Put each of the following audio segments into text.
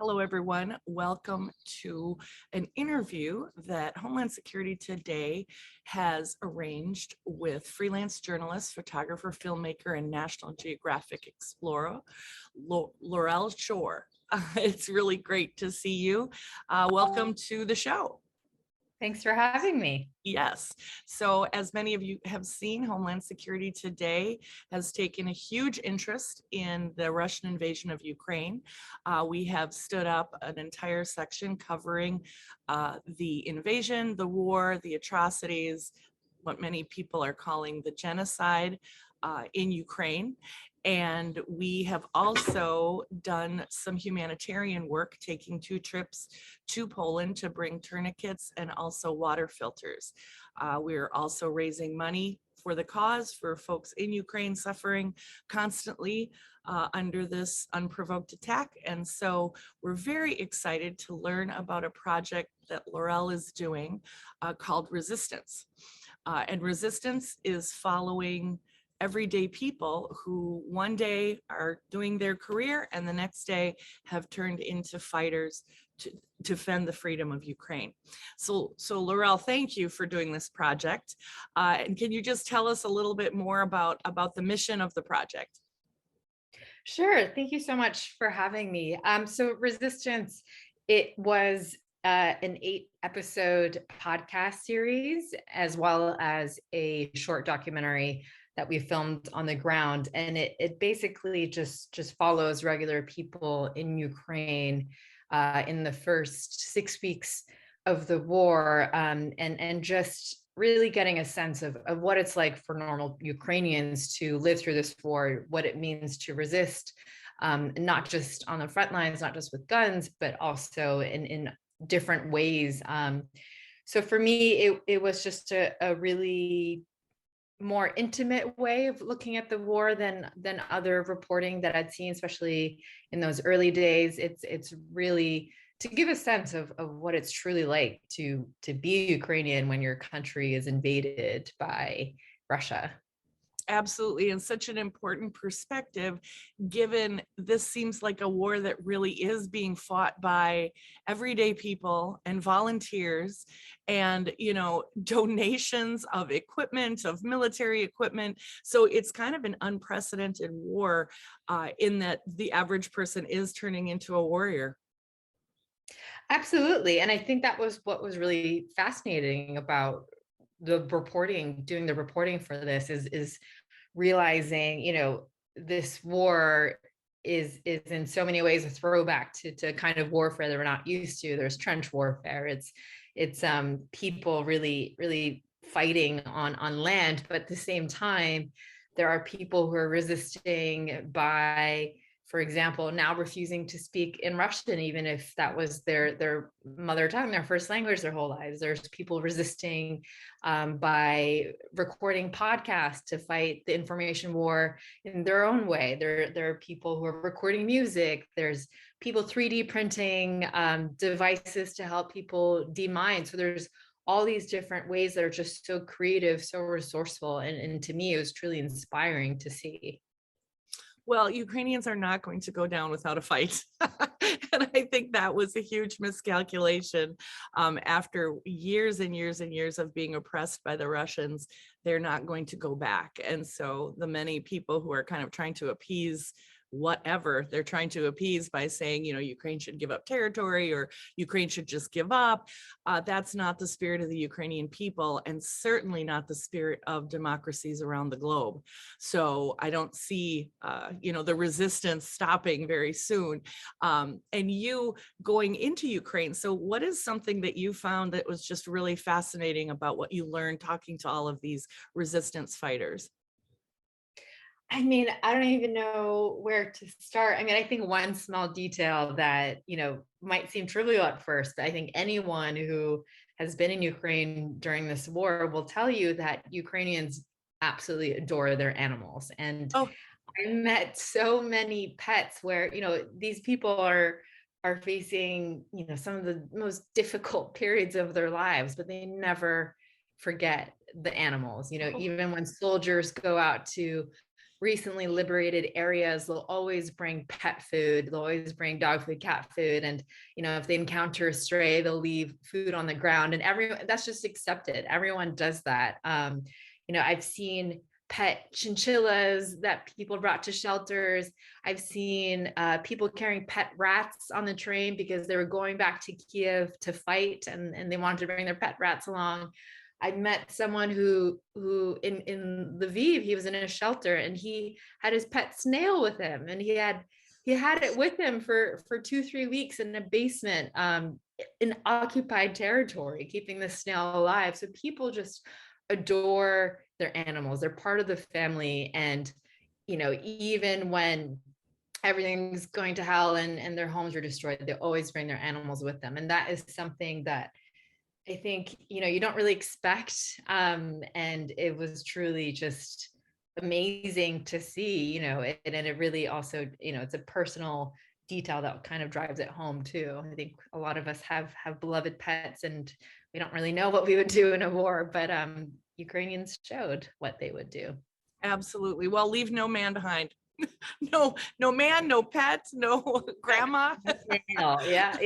Hello, everyone. Welcome to an interview that Homeland Security Today has arranged with freelance journalist, photographer, filmmaker, and National Geographic explorer, Laurel Chor. It's really great to see you. Welcome to the show. Thanks for having me. Yes. So as many of you have seen, Homeland Security Today has taken a huge interest in the Russian invasion of Ukraine. We have stood up an entire section covering the invasion, the war, the atrocities, what many people are calling the genocide in Ukraine. And we have also done some humanitarian work, taking 2 trips to Poland to bring tourniquets and also water filters. We're also raising money for the cause for folks in Ukraine suffering constantly under this unprovoked attack. And so we're very excited to learn about a project that Laurel is doing called Resistance. And Resistance is following everyday people who one day are doing their career and the next day have turned into fighters to defend the freedom of Ukraine. So Laurel, thank you for doing this project. And can you just tell us a little bit more about the mission of the project? Sure. Thank you so much for having me. So Resistance, it was an 8-episode podcast series, as well as a short documentary that we filmed on the ground. And it basically just follows regular people in Ukraine in the first 6 weeks of the war, and just really getting a sense of what it's like for normal Ukrainians to live through this war, what it means to resist, not just on the front lines, not just with guns, but also in different ways. So for me, it was just a really more intimate way of looking at the war than other reporting that I'd seen, especially in those early days. It's really to give a sense of what it's truly like to be Ukrainian when your country is invaded by Russia. Absolutely, and such an important perspective, given this seems like a war that really is being fought by everyday people and volunteers and, donations of equipment, of military equipment. So it's kind of an unprecedented war in that the average person is turning into a warrior. Absolutely. And I think that was what was really fascinating about doing the reporting for this is realizing, this war is in so many ways a throwback to kind of warfare that we're not used to. There's trench warfare. It's people really fighting on land, but at the same time, there are people who are resisting by, for example, now refusing to speak in Russian, even if that was their mother tongue, their first language, their whole lives. There's people resisting by recording podcasts to fight the information war in their own way. There are people who are recording music. There's people 3D printing devices to help people demine. So there's all these different ways that are just so creative, so resourceful. And to me, it was truly inspiring to see. Well, Ukrainians are not going to go down without a fight. And I think that was a huge miscalculation. After years and years and years of being oppressed by the Russians, they're not going to go back. And so the many people who are kind of trying to appease whatever they're trying to appease by saying, Ukraine should give up territory or Ukraine should just give up. That's not the spirit of the Ukrainian people, and certainly not the spirit of democracies around the globe. So I don't see, the resistance stopping very soon. And you going into Ukraine. So what is something that you found that was just really fascinating about what you learned talking to all of these resistance fighters? I mean, I don't even know where to start. I mean, I think one small detail that, might seem trivial at first, but I think anyone who has been in Ukraine during this war will tell you that Ukrainians absolutely adore their animals. And Oh, I met so many pets where, these people are facing, some of the most difficult periods of their lives, but they never forget the animals. Even when soldiers go out to recently liberated areas, they'll always bring pet food, they'll always bring dog food, cat food. And, if they encounter a stray, they'll leave food on the ground, and everyone, that's just accepted. Everyone does that. I've seen pet chinchillas that people brought to shelters. I've seen people carrying pet rats on the train because they were going back to Kiev to fight, and they wanted to bring their pet rats along. I met someone who in Lviv, he was in a shelter and he had his pet snail with him, and he had it with him for 2-3 weeks in a basement, in occupied territory, keeping the snail alive. So people just adore their animals. They're part of the family. And, even when everything's going to hell and their homes are destroyed, they always bring their animals with them. And that is something that I think, you don't really expect. And it was truly just amazing to see, and it really also, it's a personal detail that kind of drives it home too. I think a lot of us have beloved pets, and we don't really know what we would do in a war, but Ukrainians showed what they would do. Absolutely. Well, leave no man behind. No man, no pet, no grandma. Yeah.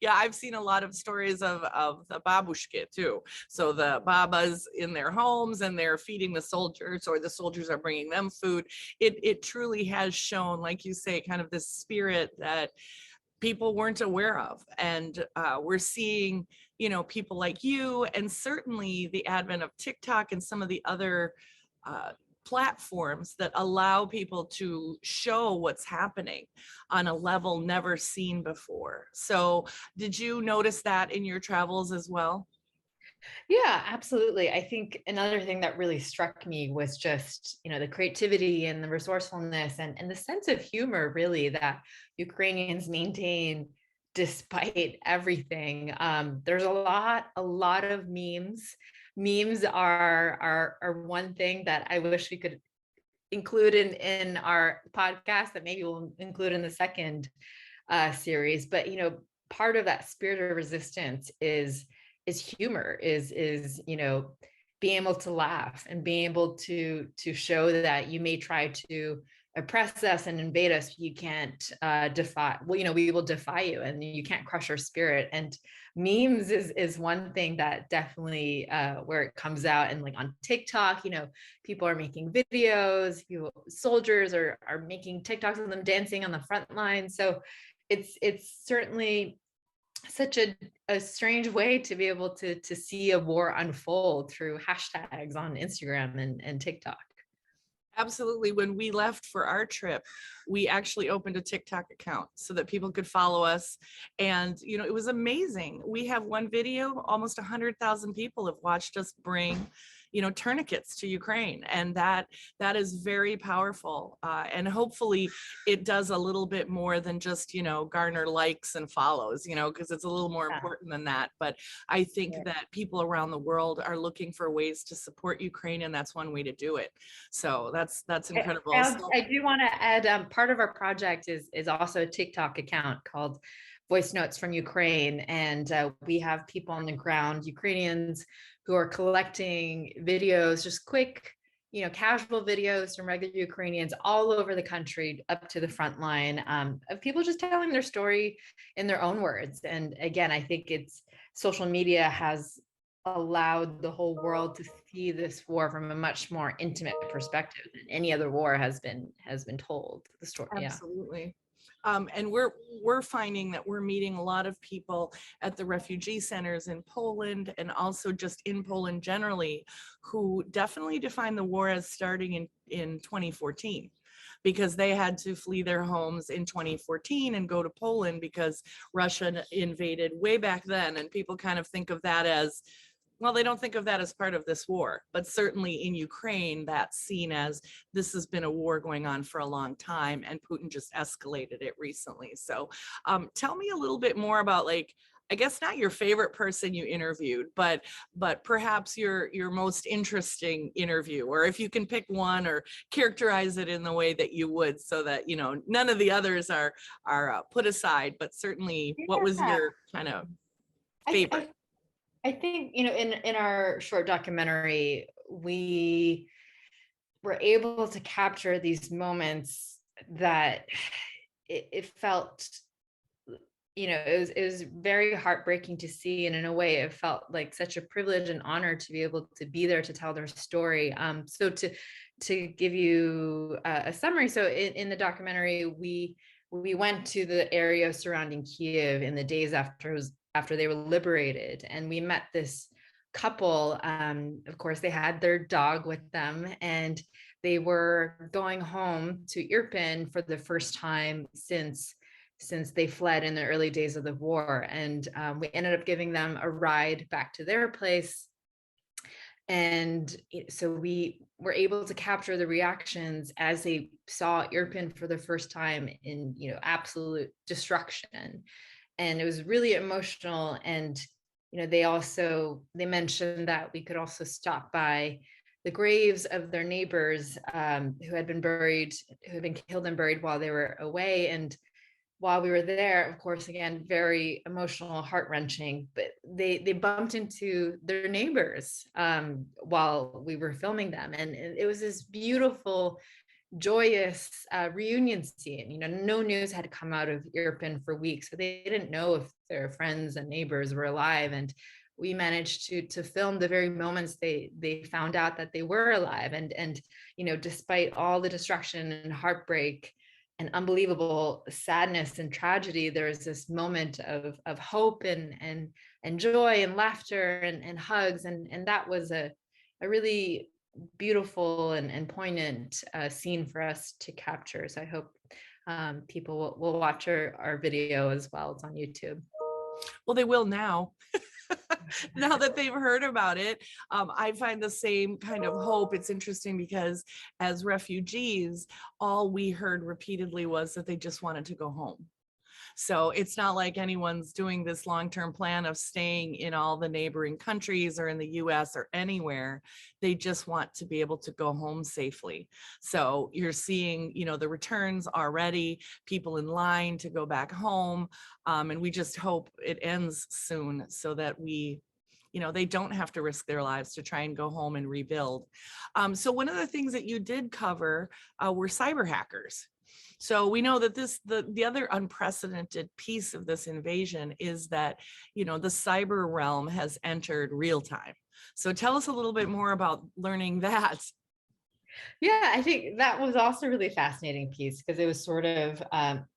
Yeah, I've seen a lot of stories of the babushka too. So the babas in their homes, and they're feeding the soldiers, or the soldiers are bringing them food. It truly has shown, like you say, kind of this spirit that people weren't aware of. And we're seeing, people like you, and certainly the advent of TikTok and some of the other platforms that allow people to show what's happening on a level never seen before. So did you notice that in your travels as well? Yeah, absolutely. I think another thing that really struck me was just, the creativity and the resourcefulness and the sense of humor really that Ukrainians maintain despite everything. There's a lot of memes. Memes are one thing that I wish we could include in our podcast, that maybe we'll include in the second series. But part of that spirit of resistance is humor, is being able to laugh and being able to show that you may try to oppress us and invade us, you can't defy, we will defy you, and you can't crush our spirit. And memes is one thing that definitely where it comes out. And like on TikTok, people are making videos, soldiers are making TikToks of them dancing on the front line. So it's certainly such a strange way to be able to see a war unfold through hashtags on Instagram and TikTok. Absolutely. When we left for our trip, we actually opened a TikTok account so that people could follow us. And, it was amazing. We have one video, almost 100,000 people have watched us bring, tourniquets to Ukraine. And that is very powerful. And hopefully it does a little bit more than just, garner likes and follows, because it's a little more important than that. But I think that people around the world are looking for ways to support Ukraine, and that's one way to do it. So that's incredible. I do want to add, part of our project is also a TikTok account called Voice Notes from Ukraine. And we have people on the ground, Ukrainians, who are collecting videos, just quick, casual videos from regular Ukrainians all over the country up to the front line, of people just telling their story in their own words. And again, I think social media has allowed the whole world to see this war from a much more intimate perspective than any other war has been told. The story. Absolutely. And we're finding that we're meeting a lot of people at the refugee centers in Poland, and also just in Poland generally, who definitely define the war as starting in 2014, because they had to flee their homes in 2014 and go to Poland because Russia invaded way back then. And people kind of think of that as, well, they don't think of that as part of this war, but certainly in Ukraine, that's seen as this has been a war going on for a long time, and Putin just escalated it recently. So tell me a little bit more about, like, I guess not your favorite person you interviewed, but perhaps your most interesting interview, or if you can pick one or characterize it in the way that you would, so that, none of the others are put aside, but certainly what was your kind of favorite? I think, in our short documentary, we were able to capture these moments that it felt, it was very heartbreaking to see, and in a way it felt like such a privilege and honor to be able to be there to tell their story. So to give you a summary, so in the documentary, we went to the area surrounding Kiev in the days after they were liberated, and we met this couple. Of course, they had their dog with them, and they were going home to Irpin for the first time since they fled in the early days of the war. And we ended up giving them a ride back to their place. And so we were able to capture the reactions as they saw Irpin for the first time in, absolute destruction. And it was really emotional. And, they mentioned that we could also stop by the graves of their neighbors who had been killed and buried while they were away. And while we were there, of course, again, very emotional, heart-wrenching, but they bumped into their neighbors while we were filming them. And it was this beautiful, joyous reunion scene. No news had come out of Irpin for weeks, so they didn't know if their friends and neighbors were alive. And we managed to film the very moments they found out that they were alive. And despite all the destruction and heartbreak and unbelievable sadness and tragedy, there's this moment of hope and joy and laughter and hugs. And that was a really beautiful and poignant scene for us to capture. So I hope people will watch our video as well. It's on YouTube. Well, they will now. Now that they've heard about it. I find the same kind of hope. It's interesting because as refugees, all we heard repeatedly was that they just wanted to go home. So it's not like anyone's doing this long-term plan of staying in all the neighboring countries or in the US or anywhere. They just want to be able to go home safely. So you're seeing, the returns already, people in line to go back home. And we just hope it ends soon so that they don't have to risk their lives to try and go home and rebuild. So one of the things that you did cover were cyber hackers. So we know that the other unprecedented piece of this invasion is that, the cyber realm has entered real time. So tell us a little bit more about learning that. Yeah, I think that was also a really fascinating piece because it was sort of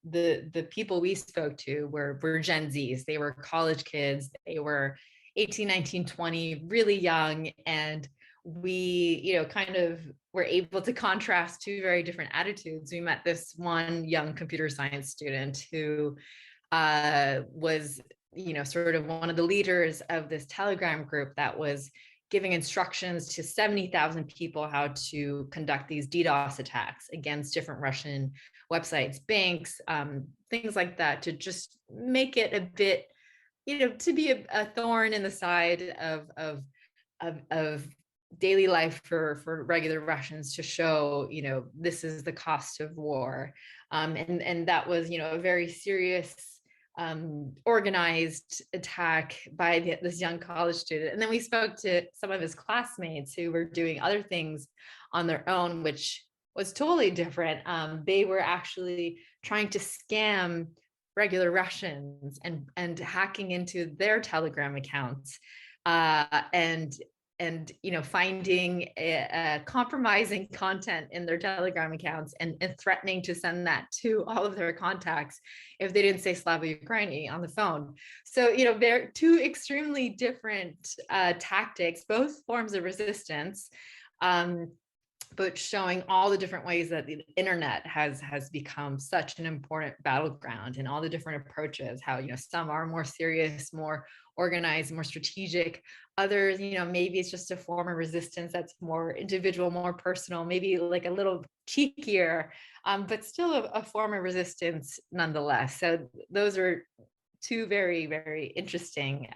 the people we spoke to were Gen Zs. They were college kids. They were 18, 19, 20, really young. And we, kind of were able to contrast two very different attitudes. We met this one young computer science student who was, sort of one of the leaders of this Telegram group that was giving instructions to 70,000 people how to conduct these DDoS attacks against different Russian websites, banks, things like that, to just make it a bit, to be a thorn in the side of daily life for regular Russians, to show, this is the cost of war. And that was, a very serious organized attack by this young college student. And then we spoke to some of his classmates who were doing other things on their own, which was totally different. They were actually trying to scam regular Russians and hacking into their Telegram accounts and finding compromising content in their Telegram accounts and threatening to send that to all of their contacts if they didn't say Slava Ukraini on the phone. So, they're two extremely different tactics, both forms of resistance, but showing all the different ways that the internet has become such an important battleground, and all the different approaches, how, some are more serious, more organized, more strategic. Others, maybe it's just a form of resistance that's more individual, more personal, maybe like a little cheekier, but still a form of resistance nonetheless. So those are two very, very interesting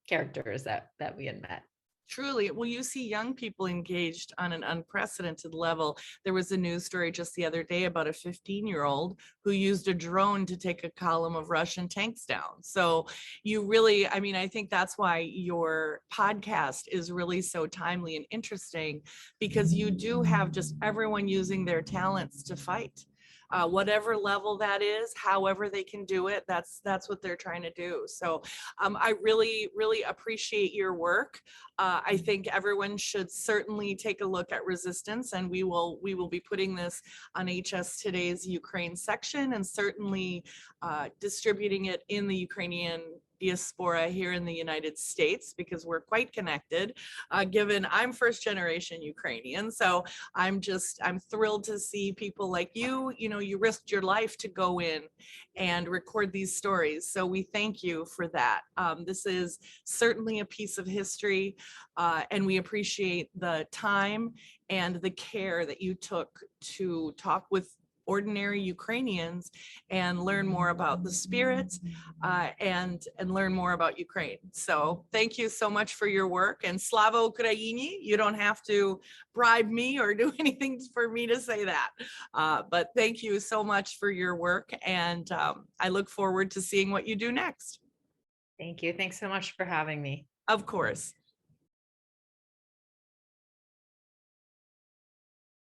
characters that we had met. Truly. Well, you see young people engaged on an unprecedented level. There was a news story just the other day about a 15-year-old who used a drone to take a column of Russian tanks down. So you really, I mean, I think that's why your podcast is really so timely and interesting, because you do have just everyone using their talents to fight. Whatever level that is, however they can do it, that's what they're trying to do. So I really, really appreciate your work. I think everyone should certainly take a look at Resistance, and we will be putting this on HS Today's Ukraine section, and certainly distributing it in the Ukrainian diaspora here in the United States, because we're quite connected, given I'm first generation Ukrainian. So I'm thrilled to see people like you know, you risked your life to go in and record these stories. So we thank you for that. This is certainly a piece of history, and we appreciate the time and the care that you took to talk with ordinary Ukrainians and learn more about the spirit, and learn more about Ukraine. So thank you so much for your work, and Slava Ukraini. You don't have to bribe me or do anything for me to say that. But thank you so much for your work, and I look forward to seeing what you do next. Thank you. Thanks so much for having me. Of course.